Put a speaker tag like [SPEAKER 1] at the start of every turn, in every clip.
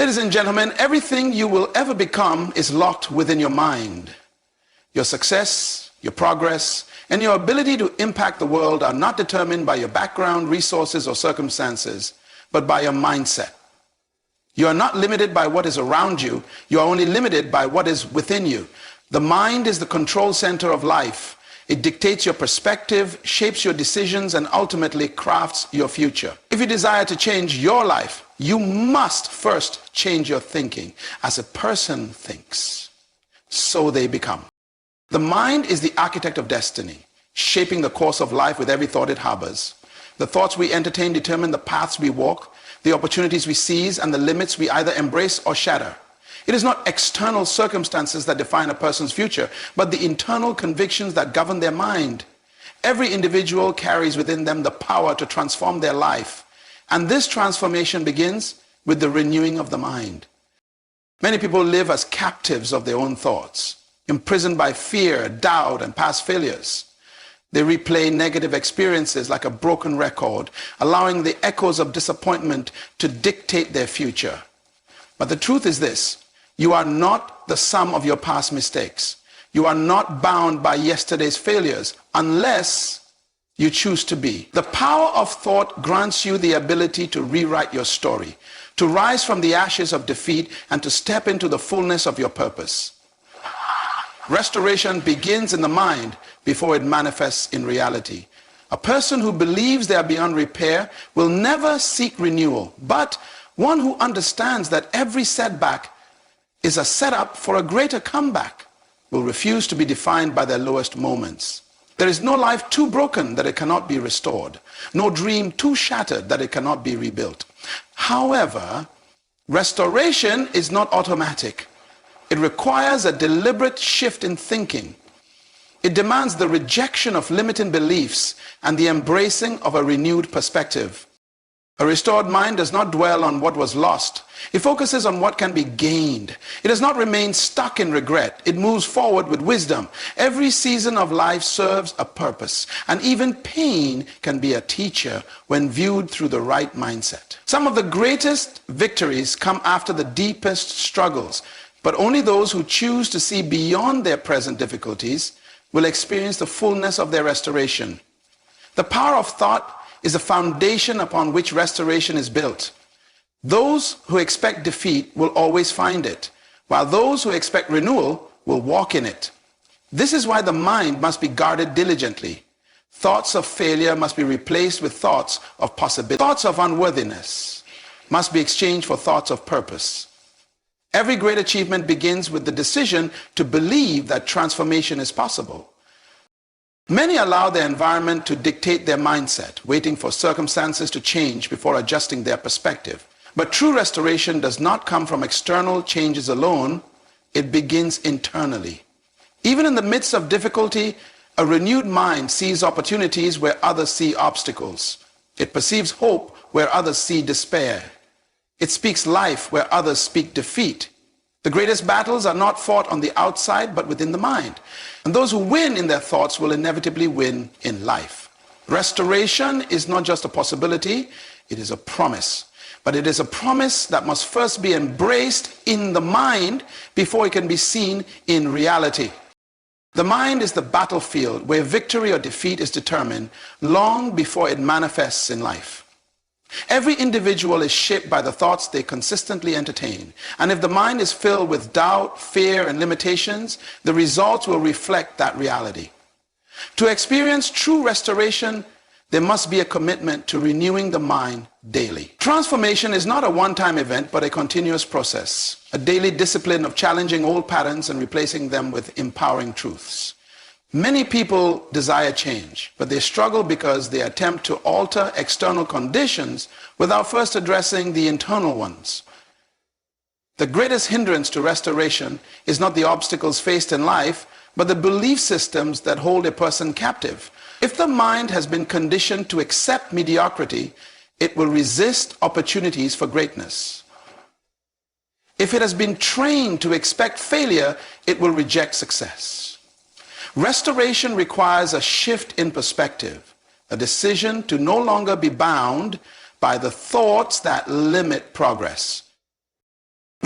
[SPEAKER 1] Ladies and gentlemen, everything you will ever become is locked within your mind. Your success, your progress, and your ability to impact the world are not determined by your background, resources, or circumstances, but by your mindset. You are not limited by what is around you. You are only limited by what is within you. The mind is the control center of life. It dictates your perspective, shapes your decisions, and ultimately crafts your future. If you desire to change your life, you must first change your thinking. As a person thinks, so they become. The mind is the architect of destiny, shaping the course of life with every thought it harbors. The thoughts we entertain determine the paths we walk, the opportunities we seize, and the limits we either embrace or shatter. It is not external circumstances that define a person's future, but the internal convictions that govern their mind. Every individual carries within them the power to transform their life, and this transformation begins with the renewing of the mind. Many people live as captives of their own thoughts, imprisoned by fear, doubt, and past failures. They replay negative experiences like a broken record, allowing the echoes of disappointment to dictate their future. But the truth is this: you are not the sum of your past mistakes. You are not bound by yesterday's failures unless you choose to be. The power of thought grants you the ability to rewrite your story, to rise from the ashes of defeat, and to step into the fullness of your purpose. Restoration begins in the mind before it manifests in reality. A person who believes they are beyond repair will never seek renewal, but one who understands that every setback is a setup for a greater comeback will refuse to be defined by their lowest moments. There is no life too broken that it cannot be restored, no dream too shattered that it cannot be rebuilt. However, restoration is not automatic. It requires a deliberate shift in thinking. It demands the rejection of limiting beliefs and the embracing of a renewed perspective. A restored mind does not dwell on what was lost. It focuses on what can be gained. It does not remain stuck in regret. It moves forward with wisdom. Every season of life serves a purpose, and even pain can be a teacher when viewed through the right mindset. Some of the greatest victories come after the deepest struggles, but only those who choose to see beyond their present difficulties will experience the fullness of their restoration. The power of thought is the foundation upon which restoration is built. Those who expect defeat will always find it, while those who expect renewal will walk in it. This is why the mind must be guarded diligently. Thoughts of failure must be replaced with thoughts of possibility. Thoughts of unworthiness must be exchanged for thoughts of purpose. Every great achievement begins with the decision to believe that transformation is possible. Many allow their environment to dictate their mindset, waiting for circumstances to change before adjusting their perspective. But true restoration does not come from external changes alone. It begins internally. Even in the midst of difficulty, a renewed mind sees opportunities where others see obstacles. It perceives hope where others see despair. It speaks life where others speak defeat. The greatest battles are not fought on the outside, but within the mind. And those who win in their thoughts will inevitably win in life. Restoration is not just a possibility, it is a promise. But it is a promise that must first be embraced in the mind before it can be seen in reality. The mind is the battlefield where victory or defeat is determined long before it manifests in life. Every individual is shaped by the thoughts they consistently entertain. And if the mind is filled with doubt, fear, and limitations, the results will reflect that reality. To experience true restoration, there must be a commitment to renewing the mind daily. Transformation is not a one-time event, but a continuous process, a daily discipline of challenging old patterns and replacing them with empowering truths. Many people desire change, but they struggle because they attempt to alter external conditions without first addressing the internal ones. The greatest hindrance to restoration is not the obstacles faced in life, but the belief systems that hold a person captive. If the mind has been conditioned to accept mediocrity, it will resist opportunities for greatness. If it has been trained to expect failure, it will reject success. Restoration requires a shift in perspective, a decision to no longer be bound by the thoughts that limit progress.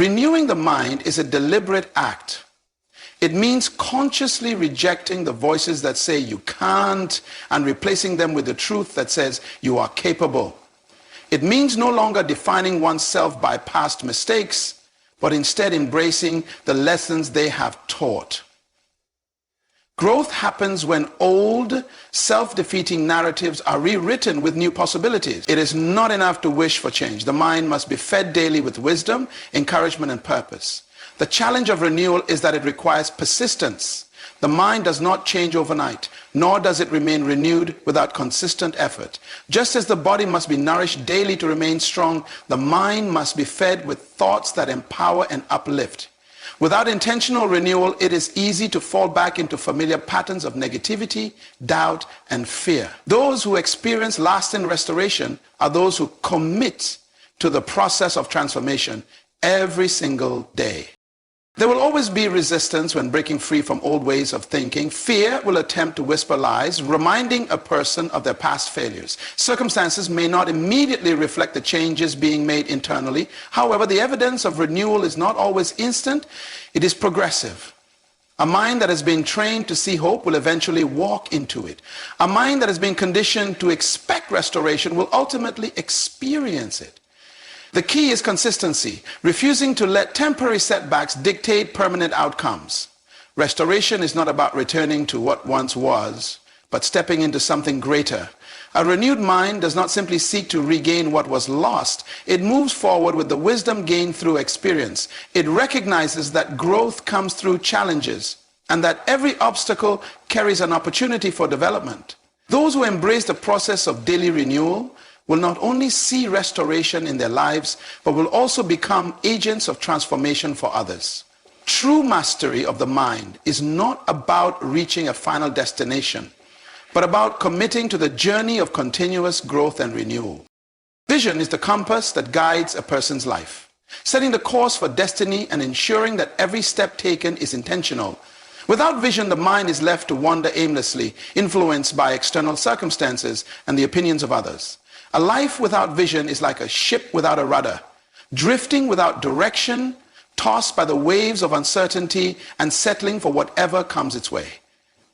[SPEAKER 1] Renewing the mind is a deliberate act. It means consciously rejecting the voices that say you can't and replacing them with the truth that says you are capable. It means no longer defining oneself by past mistakes, but instead embracing the lessons they have taught. Growth happens when old, self-defeating narratives are rewritten with new possibilities. It is not enough to wish for change. The mind must be fed daily with wisdom, encouragement, and purpose. The challenge of renewal is that it requires persistence. The mind does not change overnight, nor does it remain renewed without consistent effort. Just as the body must be nourished daily to remain strong, the mind must be fed with thoughts that empower and uplift. Without intentional renewal, it is easy to fall back into familiar patterns of negativity, doubt, and fear. Those who experience lasting restoration are those who commit to the process of transformation every single day. There will always be resistance when breaking free from old ways of thinking. Fear will attempt to whisper lies, reminding a person of their past failures. Circumstances may not immediately reflect the changes being made internally. However, the evidence of renewal is not always instant. It is progressive. A mind that has been trained to see hope will eventually walk into it. A mind that has been conditioned to expect restoration will ultimately experience it. The key is consistency, refusing to let temporary setbacks dictate permanent outcomes. Restoration is not about returning to what once was, but stepping into something greater. A renewed mind does not simply seek to regain what was lost. It moves forward with the wisdom gained through experience. It recognizes that growth comes through challenges and that every obstacle carries an opportunity for development. Those who embrace the process of daily renewal will not only see restoration in their lives, but will also become agents of transformation for others. True mastery of the mind is not about reaching a final destination, but about committing to the journey of continuous growth and renewal. Vision is the compass that guides a person's life, setting the course for destiny and ensuring that every step taken is intentional. Without vision, the mind is left to wander aimlessly, influenced by external circumstances and the opinions of others. A life without vision is like a ship without a rudder, drifting without direction, tossed by the waves of uncertainty and settling for whatever comes its way.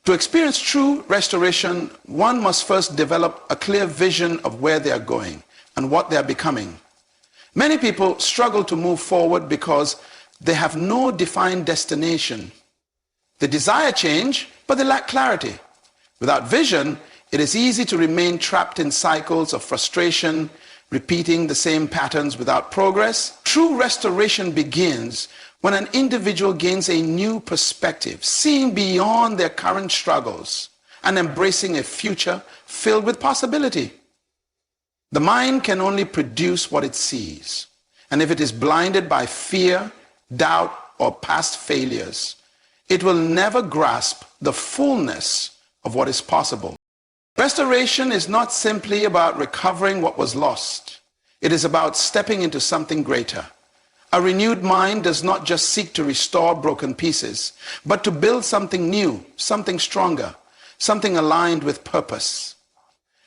[SPEAKER 1] To experience true restoration, one must first develop a clear vision of where they are going and what they are becoming. Many people struggle to move forward because they have no defined destination. They desire change, but they lack clarity. Without vision, it is easy to remain trapped in cycles of frustration, repeating the same patterns without progress. True restoration begins when an individual gains a new perspective, seeing beyond their current struggles and embracing a future filled with possibility. The mind can only produce what it sees, and if it is blinded by fear, doubt, or past failures, it will never grasp the fullness of what is possible. Restoration is not simply about recovering what was lost. It is about stepping into something greater. A renewed mind does not just seek to restore broken pieces, but to build something new, something stronger, something aligned with purpose.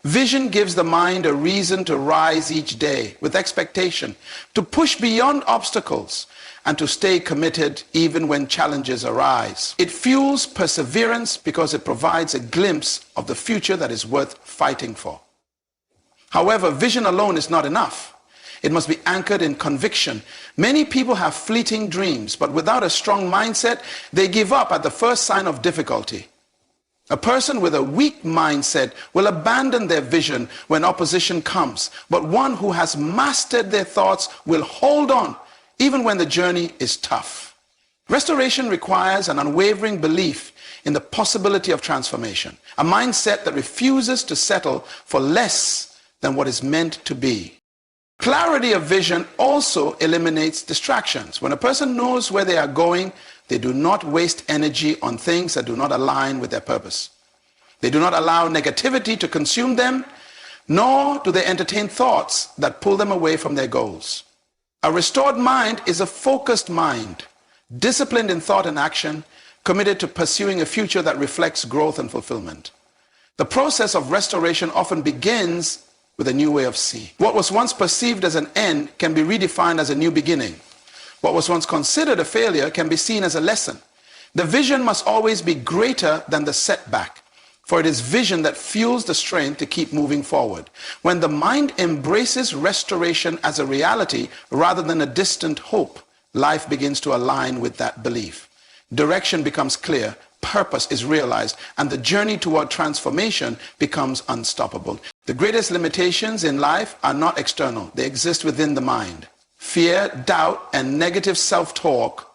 [SPEAKER 1] Vision gives the mind a reason to rise each day with expectation, to push beyond obstacles, and to stay committed even when challenges arise. It fuels perseverance because it provides a glimpse of the future that is worth fighting for. However, vision alone is not enough. It must be anchored in conviction. Many people have fleeting dreams, but without a strong mindset, they give up at the first sign of difficulty. A person with a weak mindset will abandon their vision when opposition comes, but one who has mastered their thoughts will hold on even when the journey is tough. Restoration requires an unwavering belief in the possibility of transformation, a mindset that refuses to settle for less than what is meant to be. Clarity of vision also eliminates distractions. When a person knows where they are going, they do not waste energy on things that do not align with their purpose. They do not allow negativity to consume them, nor do they entertain thoughts that pull them away from their goals. A restored mind is a focused mind, disciplined in thought and action, committed to pursuing a future that reflects growth and fulfillment. The process of restoration often begins with a new way of seeing. What was once perceived as an end can be redefined as a new beginning. What was once considered a failure can be seen as a lesson. The vision must always be greater than the setback, for it is vision that fuels the strength to keep moving forward. When the mind embraces restoration as a reality rather than a distant hope, life begins to align with that belief. Direction becomes clear, purpose is realized, and the journey toward transformation becomes unstoppable. The greatest limitations in life are not external, they exist within the mind. Fear, doubt, and negative self-talk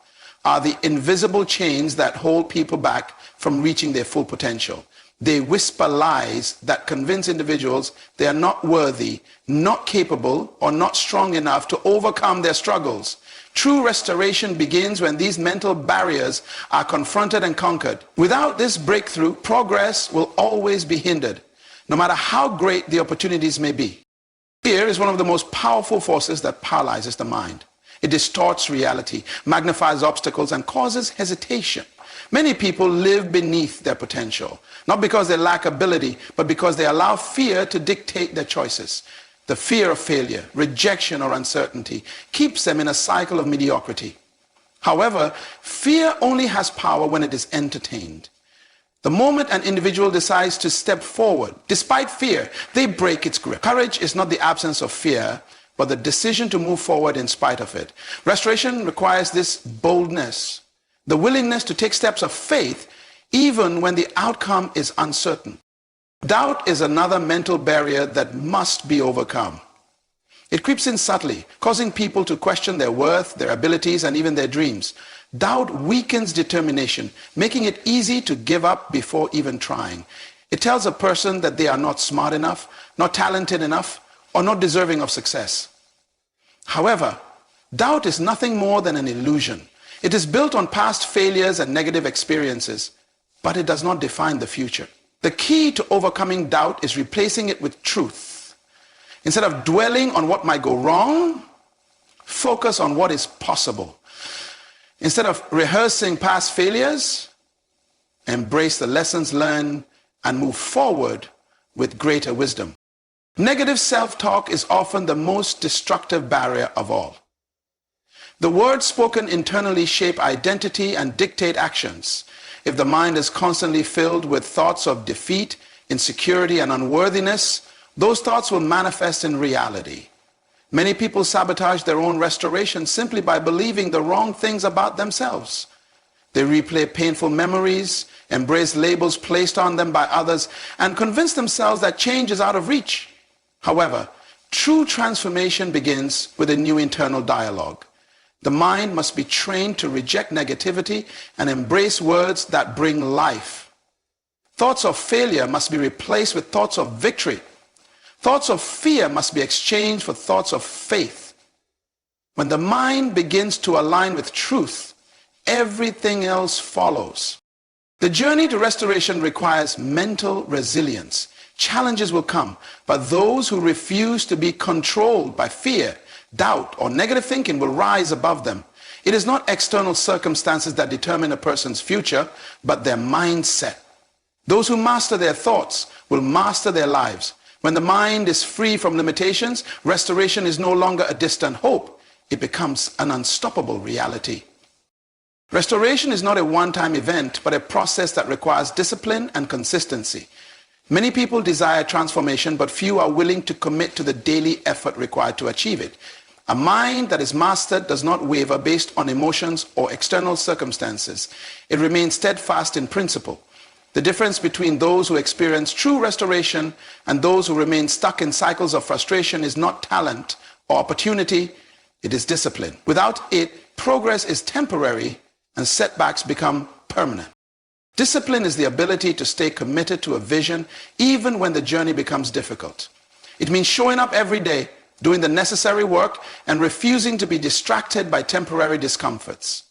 [SPEAKER 1] are the invisible chains that hold people back from reaching their full potential. They whisper lies that convince individuals they are not worthy, not capable, or not strong enough to overcome their struggles. True restoration begins when these mental barriers are confronted and conquered. Without this breakthrough, progress will always be hindered, no matter how great the opportunities may be. Fear is one of the most powerful forces that paralyzes the mind. It distorts reality, magnifies obstacles, and causes hesitation. Many people live beneath their potential, not because they lack ability, but because they allow fear to dictate their choices. The fear of failure, rejection, or uncertainty keeps them in a cycle of mediocrity. However, fear only has power when it is entertained. The moment an individual decides to step forward, despite fear, they break its grip. Courage is not the absence of fear, but the decision to move forward in spite of it. Restoration requires this boldness, the willingness to take steps of faith even when the outcome is uncertain. Doubt is another mental barrier that must be overcome. It creeps in subtly, causing people to question their worth, their abilities, and even their dreams. Doubt weakens determination, making it easy to give up before even trying. It tells a person that they are not smart enough, not talented enough, or not deserving of success. However, doubt is nothing more than an illusion. It is built on past failures and negative experiences, but it does not define the future. The key to overcoming doubt is replacing it with truth. Instead of dwelling on what might go wrong, focus on what is possible. Instead of rehearsing past failures, embrace the lessons learned and move forward with greater wisdom. Negative self-talk is often the most destructive barrier of all. The words spoken internally shape identity and dictate actions. If the mind is constantly filled with thoughts of defeat, insecurity, and unworthiness, those thoughts will manifest in reality. Many people sabotage their own restoration simply by believing the wrong things about themselves. They replay painful memories, embrace labels placed on them by others, and convince themselves that change is out of reach. However, true transformation begins with a new internal dialogue. The mind must be trained to reject negativity and embrace words that bring life. Thoughts of failure must be replaced with thoughts of victory. Thoughts of fear must be exchanged for thoughts of faith. When the mind begins to align with truth, everything else follows. The journey to restoration requires mental resilience. Challenges will come, but those who refuse to be controlled by fear, doubt, or negative thinking will rise above them. It is not external circumstances that determine a person's future, but their mindset. Those who master their thoughts will master their lives. When the mind is free from limitations, restoration is no longer a distant hope. It becomes an unstoppable reality. Restoration is not a one-time event, but a process that requires discipline and consistency. Many people desire transformation, but few are willing to commit to the daily effort required to achieve it. A mind that is mastered does not waver based on emotions or external circumstances. It remains steadfast in principle. The difference between those who experience true restoration and those who remain stuck in cycles of frustration is not talent or opportunity, it is discipline. Without it, progress is temporary and setbacks become permanent. Discipline is the ability to stay committed to a vision even when the journey becomes difficult. It means showing up every day, doing the necessary work, and refusing to be distracted by temporary discomforts.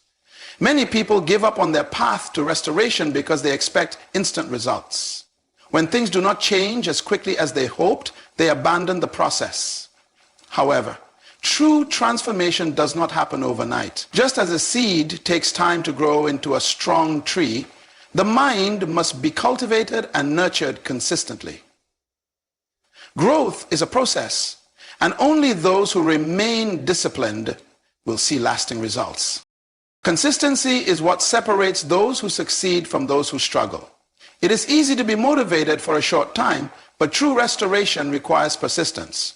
[SPEAKER 1] Many people give up on their path to restoration because they expect instant results. When things do not change as quickly as they hoped, they abandon the process. However, true transformation does not happen overnight. Just as a seed takes time to grow into a strong tree, the mind must be cultivated and nurtured consistently. Growth is a process, and only those who remain disciplined will see lasting results. Consistency is what separates those who succeed from those who struggle. It is easy to be motivated for a short time, but true restoration requires persistence.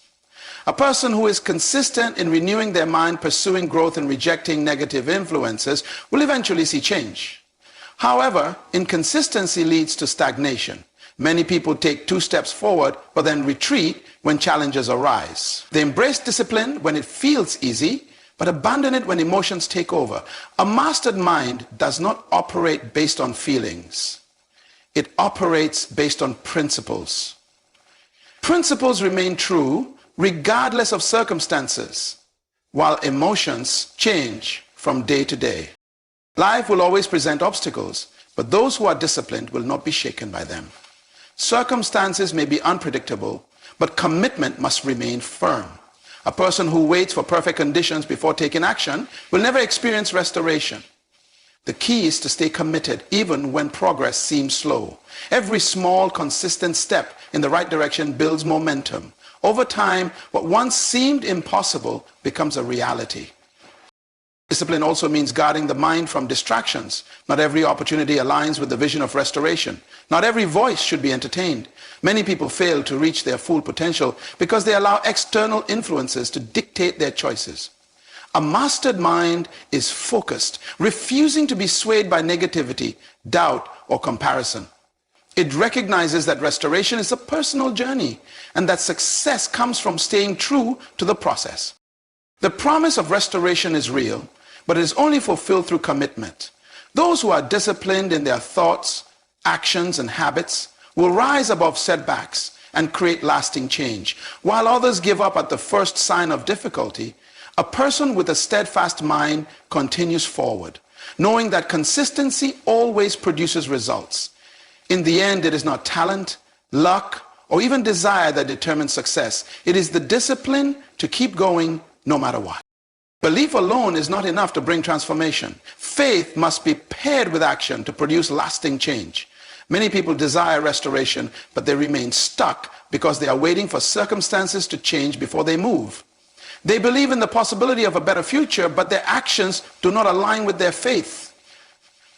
[SPEAKER 1] A person who is consistent in renewing their mind, pursuing growth, and rejecting negative influences will eventually see change. However, inconsistency leads to stagnation. Many people take 2 steps forward, but then retreat when challenges arise. They embrace discipline when it feels easy, but abandon it when emotions take over. A mastered mind does not operate based on feelings. It operates based on principles. Principles remain true regardless of circumstances, while emotions change from day to day. Life will always present obstacles, but those who are disciplined will not be shaken by them. Circumstances may be unpredictable, but commitment must remain firm. A person who waits for perfect conditions before taking action will never experience restoration. The key is to stay committed even when progress seems slow. Every small, consistent step in the right direction builds momentum. Over time, what once seemed impossible becomes a reality. Discipline also means guarding the mind from distractions. Not every opportunity aligns with the vision of restoration. Not every voice should be entertained. Many people fail to reach their full potential because they allow external influences to dictate their choices. A mastered mind is focused, refusing to be swayed by negativity, doubt, or comparison. It recognizes that restoration is a personal journey and that success comes from staying true to the process. The promise of restoration is real, but it is only fulfilled through commitment. Those who are disciplined in their thoughts, actions, and habits will rise above setbacks and create lasting change. While others give up at the first sign of difficulty, a person with a steadfast mind continues forward, knowing that consistency always produces results. In the end, it is not talent, luck, or even desire that determines success. It is the discipline to keep going no matter what. Belief alone is not enough to bring transformation. Faith must be paired with action to produce lasting change. Many people desire restoration, but they remain stuck because they are waiting for circumstances to change before they move. They believe in the possibility of a better future, but their actions do not align with their faith.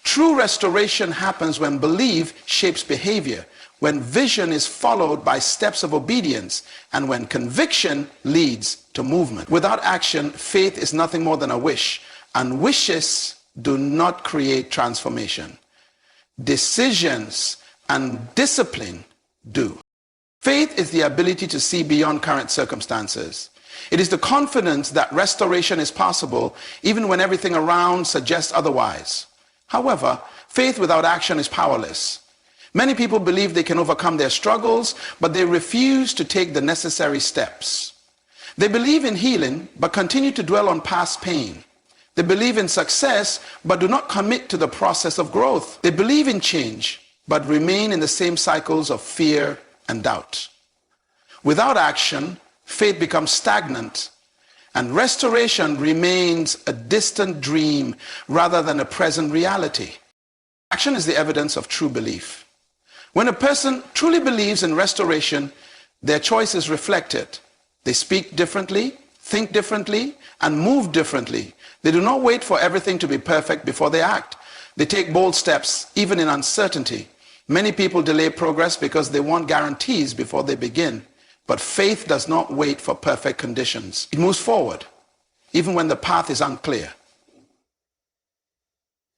[SPEAKER 1] True restoration happens when belief shapes behavior, when vision is followed by steps of obedience, and when conviction leads to movement. Without action, faith is nothing more than a wish, and wishes do not create transformation. Decisions and discipline do. Faith is the ability to see beyond current circumstances. It is the confidence that restoration is possible even when everything around suggests otherwise. However, faith without action is powerless. Many people believe they can overcome their struggles, but they refuse to take the necessary steps. They believe in healing, but continue to dwell on past pain. They believe in success, but do not commit to the process of growth. They believe in change, but remain in the same cycles of fear and doubt. Without action, faith becomes stagnant, and restoration remains a distant dream rather than a present reality. Action is the evidence of true belief. When a person truly believes in restoration, their choice is reflected. They speak differently, think differently, and move differently. They do not wait for everything to be perfect before they act. They take bold steps, even in uncertainty. Many people delay progress because they want guarantees before they begin. But faith does not wait for perfect conditions. It moves forward, even when the path is unclear.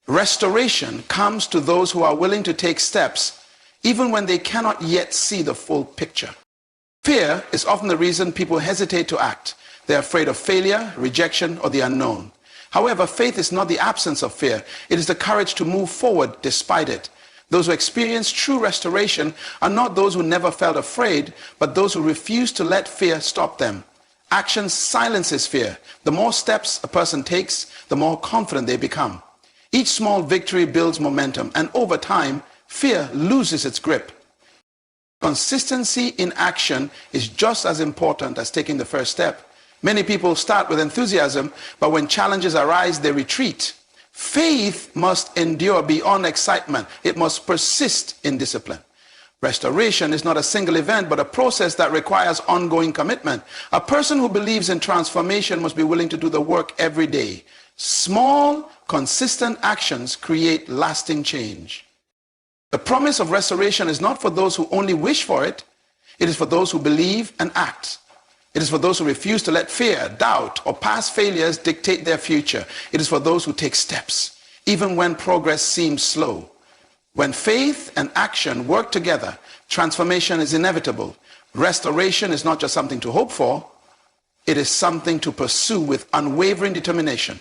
[SPEAKER 1] Restoration comes to those who are willing to take steps, even when they cannot yet see the full picture. Fear is often the reason people hesitate to act. They're afraid of failure, rejection, or the unknown. However, faith is not the absence of fear. It is the courage to move forward despite it. Those who experience true restoration are not those who never felt afraid, but those who refuse to let fear stop them. Action silences fear. The more steps a person takes, the more confident they become. Each small victory builds momentum, and over time, fear loses its grip. Consistency in action is just as important as taking the first step. Many people start with enthusiasm, but when challenges arise, they retreat. Faith must endure beyond excitement. It must persist in discipline. Restoration is not a single event, but a process that requires ongoing commitment. A person who believes in transformation must be willing to do the work every day. Small, consistent actions create lasting change. The promise of restoration is not for those who only wish for it. It is for those who believe and act. It is for those who refuse to let fear, doubt, or past failures dictate their future. It is for those who take steps, even when progress seems slow. When faith and action work together, transformation is inevitable. Restoration is not just something to hope for, it is something to pursue with unwavering determination.